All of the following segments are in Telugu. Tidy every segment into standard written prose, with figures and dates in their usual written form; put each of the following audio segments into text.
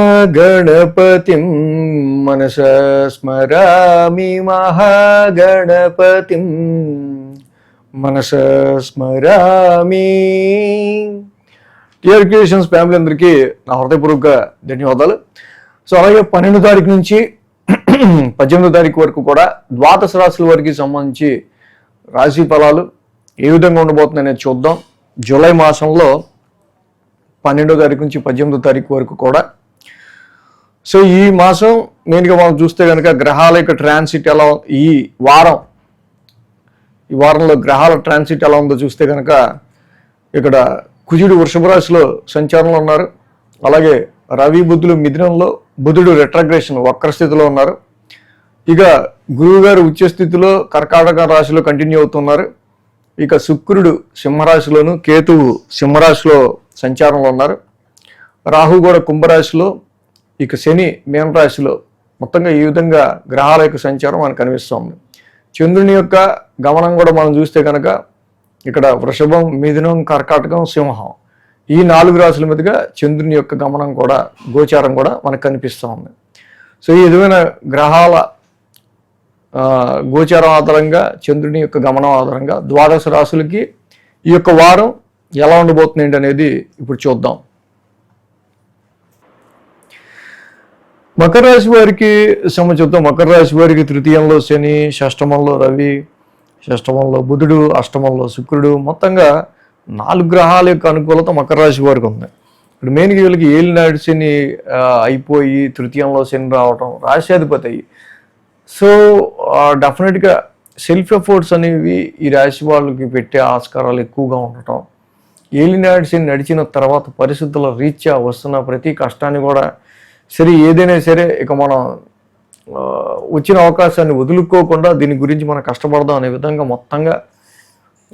మహాగణపతిం మనసా స్మరామి మహాగణపతిం మనసా స్మరామి. టిఆర్ క్రియేషన్స్ ఫ్యామిలీ అందరికీ నా హృదయపూర్వక ధన్యవాదాలు. సో అలాగే 12వ తారీఖు నుంచి 18వ తారీఖు వరకు కూడా ద్వాదశ రాశుల వారికి సంబంధించి రాశి ఫలాలు ఏ విధంగా ఉండబోతుంది అనేది చూద్దాం. జూలై మాసంలో 12వ తారీఖు నుంచి 18వ తారీఖు వరకు కూడా. సో ఈ మాసం మెయిన్గా మనం చూస్తే కనుక గ్రహాల యొక్క ట్రాన్సిట్ ఎలా, ఈ వారంలో గ్రహాల ట్రాన్సిట్ ఎలా ఉందో చూస్తే కనుక ఇక్కడ కుజుడు వృషభ రాశిలో సంచారంలో ఉన్నారు. అలాగే రవి బుధులు మిథునంలో, బుధుడు రెట్రగ్రేషన్ వక్ర స్థితిలో ఉన్నారు. ఇక గురువు గారు ఉచ్చ స్థితిలో కర్కాటక రాశిలో కంటిన్యూ అవుతున్నారు. ఇక శుక్రుడు సింహరాశిలోను, కేతువు సింహరాశిలో సంచారంలో ఉన్నారు. రాహు కూడా కుంభరాశిలో, ఇక శని మీనరాశిలో. మొత్తంగా ఈ విధంగా గ్రహాల యొక్క సంచారం మనకు కనిపిస్తుంది. చంద్రుని యొక్క గమనం కూడా మనం చూస్తే కనుక ఇక్కడ వృషభం, మిథునం, కర్కాటకం, సింహం ఈ 4 రాశుల మీదుగా చంద్రుని యొక్క గమనం కూడా, గోచారం కూడా మనకు కనిపిస్తూ ఉంది. సో ఈ విధమైన గ్రహాల గోచారం ఆధారంగా, చంద్రుని యొక్క గమనం ఆధారంగా ద్వాదశ రాశులకి ఈ యొక్క వారం ఎలా ఉండబోతుంది ఏంటి అనేది ఇప్పుడు చూద్దాం. మకర రాశి వారికి చూద్దాం. మకర రాశి వారికి తృతీయంలో శని, షష్టమంలో రవి, షష్టమంలో బుధుడు, అష్టమంలో శుక్రుడు, మొత్తంగా 4 గ్రహాల యొక్క అనుకూలత మకర రాశి వారికి ఉంది. ఇప్పుడు మెయిన్గా వీళ్ళకి ఏలినాడు శని అయిపోయి తృతీయంలో శని రావటం, రాశ్యాధిపతి అయ్యి. సో డెఫినెట్గా సెల్ఫ్ ఎఫర్ట్స్ అనేవి ఈ రాశి వాళ్ళకి పెట్టే ఆస్కారాలు ఎక్కువగా ఉండటం, ఏలినాడు శని నడిచిన తర్వాత పరిస్థితుల రీత్యా వస్తున్న ప్రతి కష్టాన్ని కూడా సరే ఏదైనా సరే ఇక మనం వచ్చిన అవకాశాన్ని వదులుకోకుండా దీని గురించి మనం కష్టపడదాం అనే విధంగా మొత్తంగా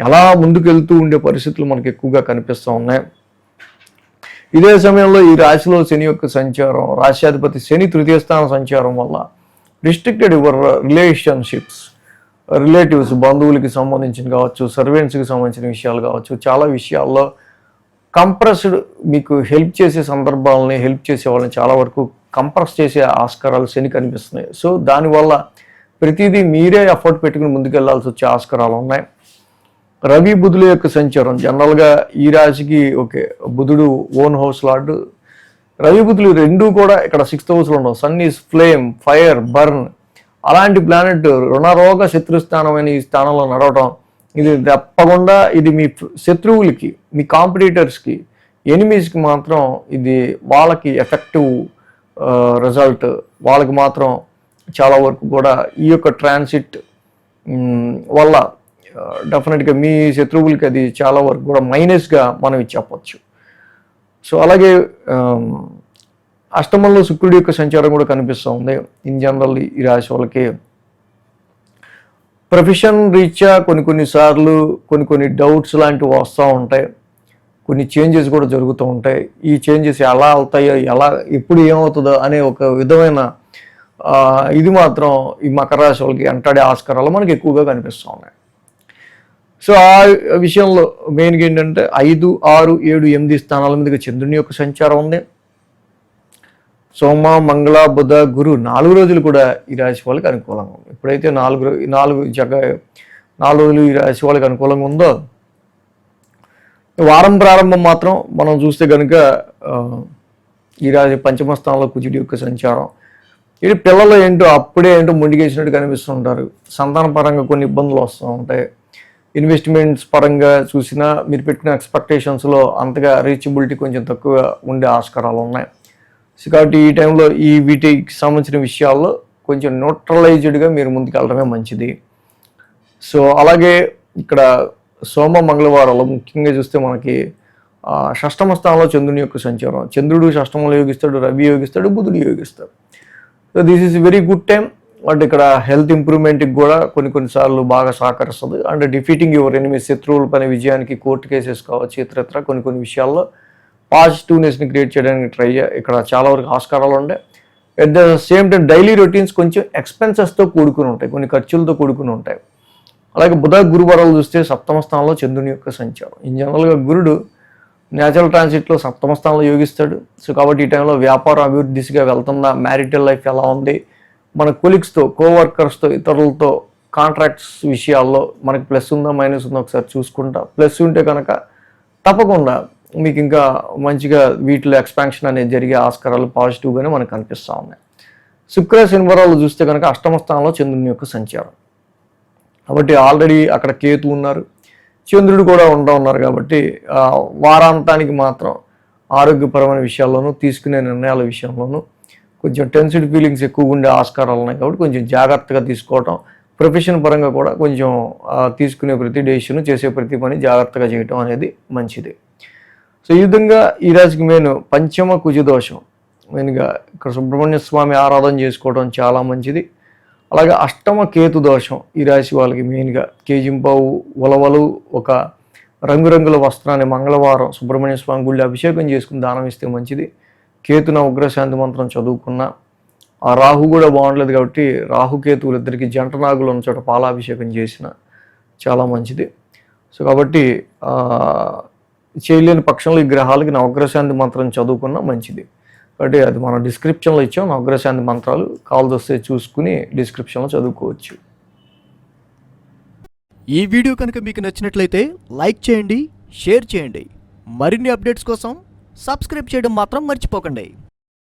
అలా ముందుకు వెళ్తూ ఉండే పరిస్థితులు మనకు ఎక్కువగా కనిపిస్తూ ఉన్నాయి. ఇదే సమయంలో ఈ రాశిలో శని యొక్క సంచారం, రాశ్యాధిపతి శని తృతీయ స్థానం సంచారం వల్ల రిస్ట్రిక్టెడ్ యువర్ రిలేషన్షిప్స్, రిలేటివ్స్, బంధువులకి సంబంధించిన కావచ్చు, సర్వెంట్స్కి సంబంధించిన విషయాలు కావచ్చు, చాలా విషయాల్లో కంప్రెస్డ్ మీకు హెల్ప్ చేసే సందర్భాలని, హెల్ప్ చేసే వాళ్ళని చాలా వరకు కంప్రెస్ చేసే ఆస్కారాలు శని కనిపిస్తున్నాయి. సో దానివల్ల ప్రతిదీ మీరే ఎఫర్ట్ పెట్టుకుని ముందుకెళ్లాల్సి వచ్చే ఆస్కారాలు ఉన్నాయి. రవి బుధుల యొక్క సంచారం జనరల్గా ఈ రాశికి ఓకే, బుధుడు ఓన్ హౌస్ లార్డ్, రవి బుధులు రెండూ కూడా ఇక్కడ 6th హౌస్లో ఉండవు. Sun is flame, fire, burn, అలాంటి ప్లానెట్ రుణరోగ శత్రుస్థానమైన ఈ స్థానంలో నడవటం, ఇది తప్పకుండా ఇది మీ శత్రువులకి, మీ కాంపిటీటర్స్కి, ఎనిమీస్కి మాత్రం ఇది వాళ్ళకి ఎఫెక్టివ్ రిజల్ట్. వాళ్ళకి మాత్రం చాలా వరకు కూడా ఈ యొక్క ట్రాన్సిట్ వల్ల డెఫినెట్గా మీ శత్రువులకి అది చాలా వరకు కూడా మైనస్గా మనం చెప్పచ్చు. సో అలాగే అష్టమంలో శుక్రుడి యొక్క సంచారం కూడా కనిపిస్తూ ఉంది. ఇన్ జనరల్ ఈ రాశి వాళ్ళకి ప్రొఫెషన్ రీత్యా కొన్నిసార్లు కొన్ని డౌట్స్ లాంటివి వస్తూ ఉంటాయి, కొన్ని చేంజెస్ కూడా జరుగుతూ ఉంటాయి. ఈ చేంజెస్ ఎలా అవుతాయో, ఎప్పుడు ఏమవుతుందో అనే ఒక విధమైన ఇది మాత్రం ఈ మకర రాశి వాళ్ళకి వెంటాడే ఆస్కారాలు మనకి ఎక్కువగా కనిపిస్తూ ఉన్నాయి. సో ఆ విషయంలో మెయిన్గా ఏంటంటే 5, 6, 7, 8 స్థానాల మీదుగా చంద్రుని యొక్క సంచారం ఉంది. సోమ, మంగళ, బుధ, గురు 4 రోజులు కూడా ఈ రాశి వాళ్ళకి అనుకూలంగా ఉంది. ఎప్పుడైతే 4 రోజులు ఈ రాశి వాళ్ళకి అనుకూలంగా ఉందో, వారం ప్రారంభం మాత్రం మనం చూస్తే కనుక ఈ రాశి పంచమ స్థానంలో కుజుడి యొక్క సంచారం. ఇది పిల్లలు అప్పుడే ముండికేసినట్టు కనిపిస్తుంటారు. సంతాన పరంగా కొన్ని ఇబ్బందులు వస్తూ ఉంటాయి. ఇన్వెస్ట్మెంట్స్ పరంగా చూసినా మీరు పెట్టిన ఎక్స్పెక్టేషన్స్లో అంతగా రీచబిలిటీ కొంచెం తక్కువ ఉండే ఆస్కారాలు ఉన్నాయి. సో కాబట్టి ఈ టైంలో వీటికి సంబంధించిన విషయాల్లో కొంచెం న్యూట్రలైజ్డ్గా మీరు ముందుకెళ్ళడమే మంచిది. సో అలాగే ఇక్కడ సోమ, మంగళవారాలు ముఖ్యంగా చూస్తే మనకి షష్టమ స్థానంలో చంద్రుని యొక్క సంచారం. చంద్రుడు షష్టమంలో యోగిస్తాడు, రవి యోగిస్తాడు, బుధుడు యోగిస్తాడు. So this is very good time. But ఇక్కడ హెల్త్ ఇంప్రూవ్మెంట్కి కూడా కొన్నిసార్లు బాగా సహకరిస్తుంది. అండ్ డిఫీటింగ్ యువర్ ఎనిమీ, శత్రువుల పని విజయానికి కోర్టు కేసెస్ కావచ్చు, ఇతరత్ర కొన్ని విషయాల్లో పాజిటివ్నెస్ని క్రియేట్ చేయడానికి ఇక్కడ చాలా వరకు ఆస్కారాలు ఉంటాయి. At the same time daily routines కొంచెం ఎక్స్పెన్సెస్తో కూడుకుని ఉంటాయి, కొన్ని ఖర్చులతో కూడుకుని ఉంటాయి. అలాగే బుధ, గురువారాలు చూస్తే 7వ స్థానంలో చంద్రుని యొక్క సంచారం. ఇన్ జనరల్గా గురుడు న్యాచురల్ ట్రాన్సిట్లో సప్తమ స్థానంలో యోగిస్తాడు. సో కాబట్టి ఈ టైంలో వ్యాపారం అభివృద్ధి దిశగా వెళ్తుందా, మ్యారిటల్ లైఫ్ ఎలా ఉంది, మన కొలీగ్స్తో, కోవర్కర్స్తో, ఇతరులతో కాంట్రాక్ట్స్ విషయాల్లో మనకి ప్లస్ ఉందా మైనస్ ఉందా ఒకసారి చూసుకుంటా. ప్లస్ ఉంటే కనుక తప్పకుండా మీకు ఇంకా మంచిగా వీటిలో ఎక్స్పాన్షన్ అనేది జరిగే ఆస్కారాలు పాజిటివ్గానే మనకు కనిపిస్తూ ఉన్నాయి. శుక్ర శనివారాలు చూస్తే కనుక అష్టమ స్థానంలో చంద్రుని యొక్క సంచారం. కాబట్టి ఆల్రెడీ అక్కడ కేతు ఉన్నారు, చంద్రుడు కూడా ఉన్నారు. కాబట్టి వారాంతానికి మాత్రం ఆరోగ్యపరమైన విషయాల్లోనూ, తీసుకునే నిర్ణయాల విషయంలోనూ కొంచెం టెన్సిడ్ ఫీలింగ్స్ ఎక్కువగా ఉండే ఆస్కారాలు ఉన్నాయి. కాబట్టి కొంచెం జాగ్రత్తగా తీసుకోవటం, ప్రొఫెషన్ పరంగా కూడా కొంచెం తీసుకునే ప్రతి డెసిషన్, చేసే ప్రతి పని జాగ్రత్తగా చేయటం అనేది మంచిది. సో ఈ విధంగా ఈ రాశికి మెయిన్ పంచమ కుజదోషం, మెయిన్గా ఇక్కడ సుబ్రహ్మణ్య స్వామి ఆరాధన చేసుకోవడం చాలా మంచిది. అలాగే అష్టమ కేతు దోషం ఈ రాశి వాళ్ళకి మెయిన్గా కేజింపావు ఉలవలు ఒక రంగురంగుల వస్త్రాన్ని మంగళవారం సుబ్రహ్మణ్య స్వామి గుళ్ళి అభిషేకం చేసుకుని దానం ఇస్తే మంచిది. కేతున ఉగ్రశాంతి మంత్రం చదువుకున్న, ఆ రాహు కూడా బాగుండలేదు కాబట్టి రాహుకేతువులు ఇద్దరికి జంట నాగులు ఉన్న చోట పాలాభిషేకం చేసిన చాలా మంచిది. సో కాబట్టి చేయలేని పక్షంలో ఈ గ్రహాలకి నవగ్రశాంతి మంత్రం చదువుకున్నా మంచిది. కాబట్టి అది మనం డిస్క్రిప్షన్లో ఇచ్చాం, నవగ్రశాంతి మంత్రాలు కావాల్సి చూసుకుని డిస్క్రిప్షన్లో చదువుకోవచ్చు. ఈ వీడియో కనుక మీకు నచ్చినట్లయితే లైక్ చేయండి, షేర్ చేయండి. మరిన్ని అప్డేట్స్ కోసం సబ్స్క్రైబ్ చేయడం మాత్రం మర్చిపోకండి.